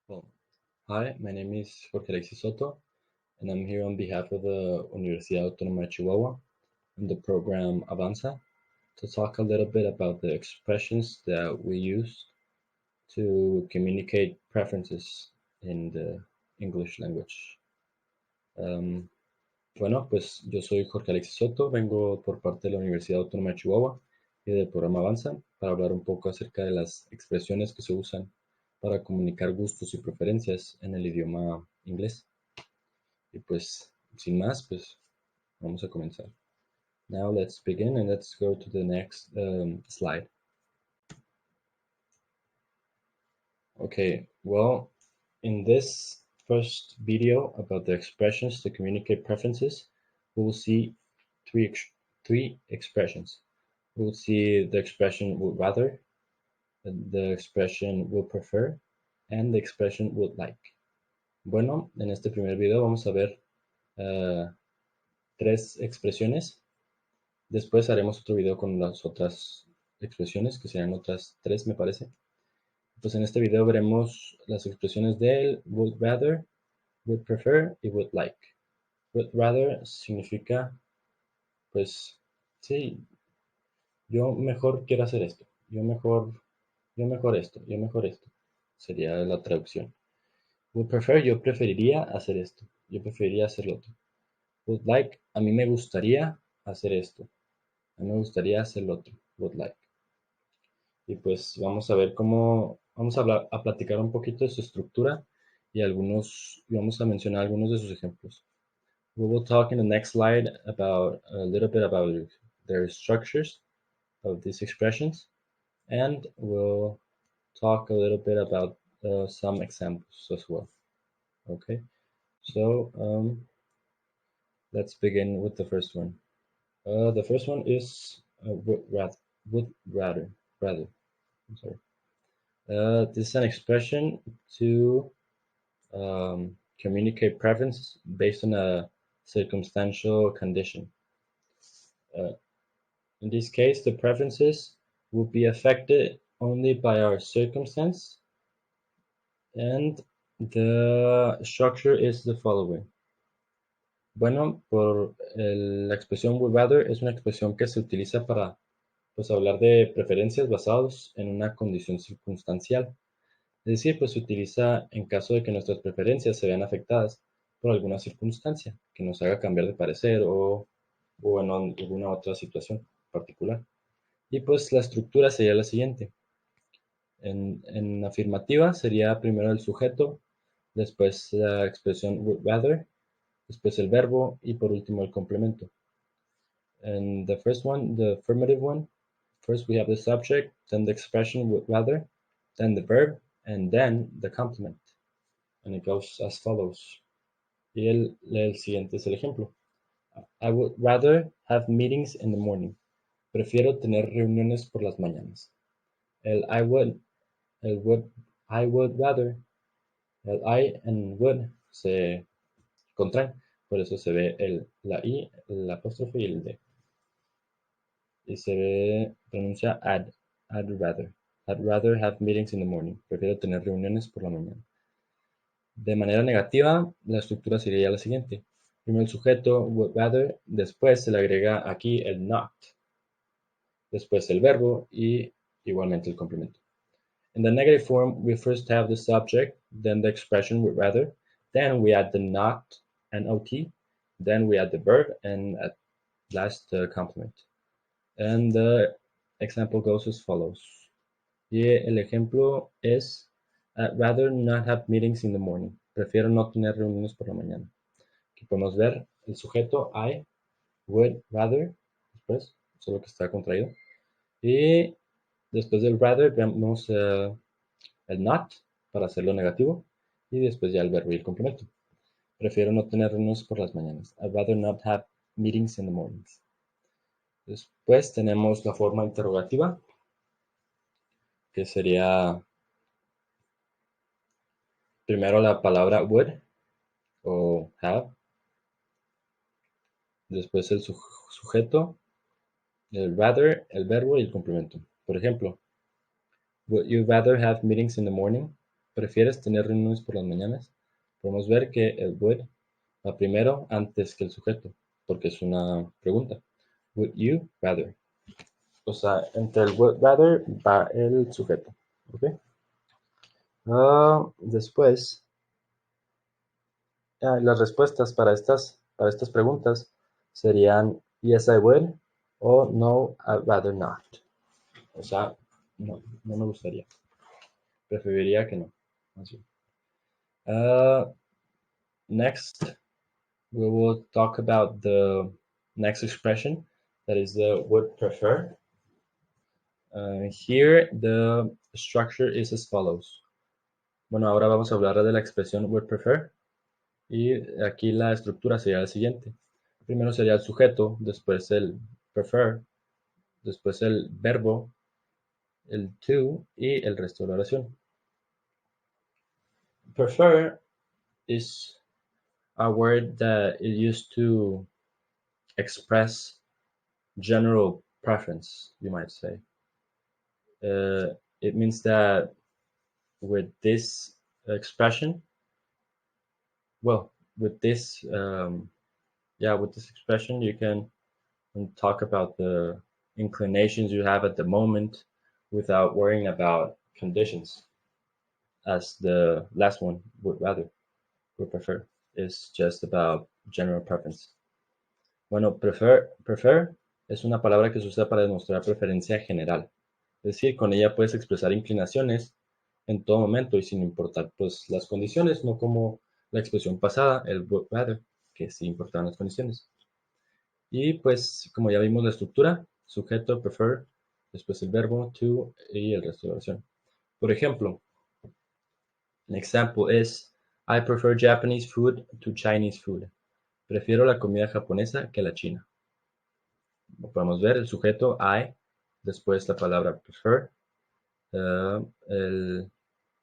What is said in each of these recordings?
Well, hi, my name is Jorge Alexis Soto, and I'm here on behalf of the Universidad Autónoma de Chihuahua and the program Avanza to talk a little bit about the expressions that we use to communicate preferences in the English language. Um, bueno, pues yo soy Jorge Alexis Soto, vengo por parte de la Universidad Autónoma de Chihuahua y del programa Avanza para hablar un poco acerca de las expresiones que se usan para comunicar gustos y preferencias en el idioma inglés. Y pues, sin más, pues vamos a comenzar. Now let's begin and let's go to the next slide. Okay, well, in this first video about the expressions to communicate preferences, we will see three expressions. We'll see the expression would rather, the expression would prefer, and the expression would like. Bueno, en este primer video vamos a ver tres expresiones. Después haremos otro video con las otras expresiones, que serán otras tres, me parece. Pues en este video veremos las expresiones del would rather, would prefer y would like. Would rather significa, pues, sí, yo mejor quiero hacer esto, yo mejor esto, yo mejor esto. Sería la traducción. Would prefer, yo preferiría hacer esto, yo preferiría hacer lo otro. Would like, a mí me gustaría hacer esto, a mí me gustaría hacer lo otro. Would like. Y pues vamos a ver vamos a platicar un poquito de su estructura y vamos a mencionar algunos de sus ejemplos. We will talk in the next slide about a little bit about their structures of these expressions, and we'll talk a little bit about some examples as well. Okay, so let's begin with the first one. The first one is would rather. I'm sorry. This is an expression to communicate preference based on a circumstantial condition. In this case, the preferences will be affected only by our circumstance, and the structure is the following. Bueno, la expresión would rather es una expresión que se utiliza para pues, hablar de preferencias basados en una condición circunstancial. Es decir, pues se utiliza en caso de que nuestras preferencias se vean afectadas por alguna circunstancia que nos haga cambiar de parecer o en alguna otra situación particular. Y pues la estructura sería la siguiente. En afirmativa sería primero el sujeto, después la expresión would rather, después el verbo y por último el complemento. And the first one, the affirmative one, first we have the subject, then the expression would rather, then the verb, and then the complement. And it goes as follows. Y el siguiente es el ejemplo. I would rather have meetings in the morning. Prefiero tener reuniones por las mañanas. El I would rather, el I and would se contraen, por eso se ve la I, el apóstrofe y el D. Y pronuncia I'd rather. I'd rather have meetings in the morning. Prefiero tener reuniones por la mañana. De manera negativa, la estructura sería la siguiente. Primero el sujeto, would rather, después se le agrega aquí el not, después el verbo y igualmente el complemento. In the negative form, we first have the subject, then the expression would rather, then we add the not and ot, then we add the verb, and at last the complement. And the example goes as follows. Y el ejemplo es, I'd rather not have meetings in the morning. Prefiero no tener reuniones por la mañana. Aquí podemos ver el sujeto I would rather, después, solo que está contraído. Y después del rather vemos el not para hacerlo negativo. Y después ya el verbo y el complemento. Prefiero no tener reuniones por las mañanas. I'd rather not have meetings in the mornings. Después tenemos la forma interrogativa, que sería primero la palabra would o have, después el sujeto, el rather, el verbo y el complemento. Por ejemplo, would you rather have meetings in the morning? ¿prefieres tener reuniones por las mañanas? Podemos ver que el would va primero antes que el sujeto, porque es una pregunta. Would you rather? O sea, entre el would rather va el sujeto. ¿Ok? Después, las respuestas para estas preguntas serían yes, I would o no, I'd rather not. O sea, no, no me gustaría. Preferiría que no. Así. Next, we will talk about the next expression, that is the would prefer. Here, the structure is as follows. Bueno, ahora vamos a hablar de la expresión would prefer. Y aquí la estructura sería la siguiente. Primero sería el sujeto, después el prefer, después el verbo, el to y el resto de la oración. Prefer is a word that is used to express general preference, you might say. It means that with this expression, well, with this, with this expression, you can talk about the inclinations you have at the moment without worrying about conditions, as the last one would prefer, is just about general preference. Bueno, prefer es una palabra que se usa para demostrar preferencia general. Es decir, con ella puedes expresar inclinaciones en todo momento y sin importar pues las condiciones, no como la expresión pasada, el would rather, que sí importaban las condiciones. Y pues como ya vimos la estructura, sujeto, prefer, después el verbo, to y el resto de la oración. Por ejemplo, an example is I prefer Japanese food to Chinese food. Prefiero la comida japonesa que la china. Podemos ver el sujeto I, después la palabra prefer, el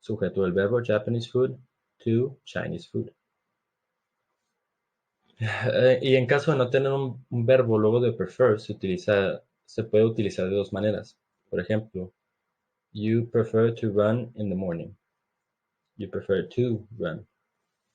sujeto del verbo Japanese food to Chinese food. Y en caso de no tener un verbo luego de prefer, se puede utilizar de dos maneras. Por ejemplo, you prefer to run in the morning. You prefer to run.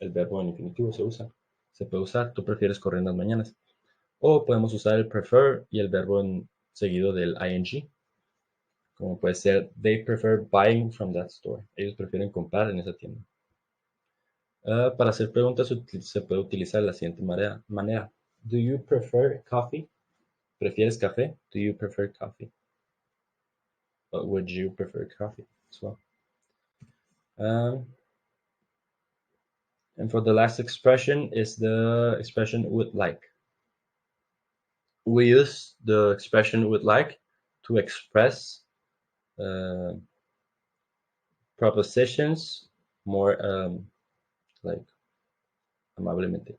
El verbo en infinitivo se usa. Se puede usar, tú prefieres correr en las mañanas. O podemos usar el prefer y el verbo seguido del ing. Como puede ser, they prefer buying from that store. Ellos prefieren comprar en esa tienda. Para hacer preguntas se puede utilizar la siguiente manera. Do you prefer coffee? ¿Prefieres café? Do you prefer coffee? Or would you prefer coffee as well? And for the last expression is the expression would like. We use the expression would like to express propositions more like amablemente.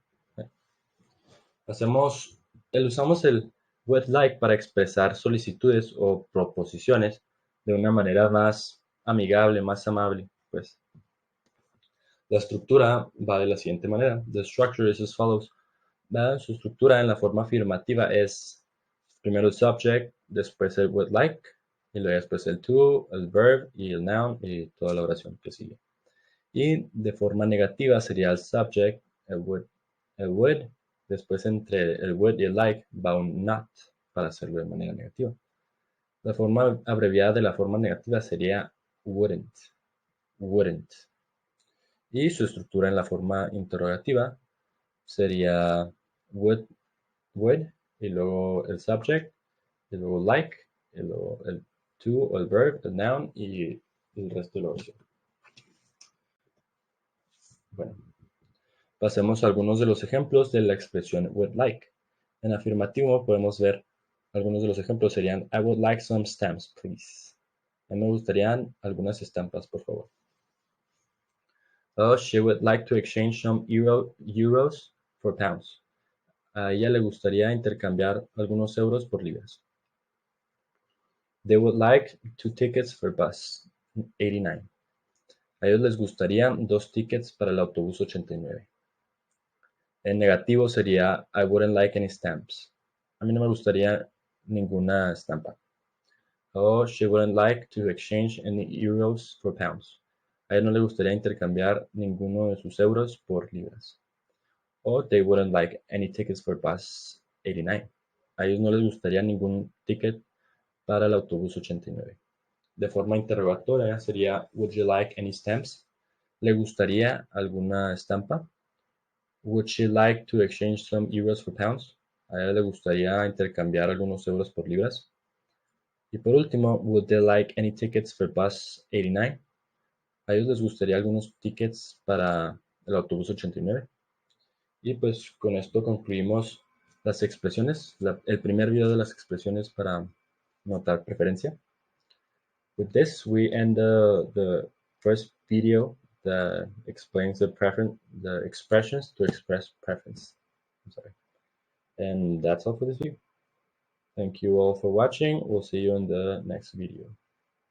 Usamos el would like para expresar solicitudes o proposiciones de una manera más amigable, más amable, pues. La estructura va de la siguiente manera. The structure is as follows. Su estructura en la forma afirmativa es primero el subject, después el would like, y luego después el to, el verb y el noun y toda la oración que sigue. Y de forma negativa sería el subject, el would, después entre el would y el like va un not para hacerlo de manera negativa. La forma abreviada de la forma negativa sería wouldn't. Y su estructura en la forma interrogativa sería would, y luego el subject, y luego like, y luego el to o el verb, el noun y el resto de la oración. Bueno, pasemos a algunos de los ejemplos de la expresión would like. En afirmativo podemos ver algunos de los ejemplos serían I would like some stamps, please. A mí me gustarían algunas estampas, por favor. Oh, she would like to exchange some euros for pounds. A ella le gustaría intercambiar algunos euros por libras. They would like 2 tickets for bus 89. A ellos les gustarían 2 tickets para el autobús 89. En negativo sería I wouldn't like any stamps. A mí no me gustaría ninguna estampa. Oh, she wouldn't like to exchange any euros for pounds. A ellos no les gustaría intercambiar ninguno de sus euros por libras. O they wouldn't like any tickets for bus 89. A ellos no les gustaría ningún ticket para el autobús 89. De forma interrogatoria sería would you like any stamps? ¿Le gustaría alguna estampa? Would she like to exchange some euros for pounds? A ella le gustaría intercambiar algunos euros por libras. Y por último, would they like any tickets for bus 89? A ellos les gustaría algunos tickets para el autobús 89. Y pues con esto concluimos las expresiones, el primer video de las expresiones para notar preferencia. With this, we end the first video that explains the expressions to express preference. I'm sorry. And that's all for this video. Thank you all for watching. We'll see you in the next video.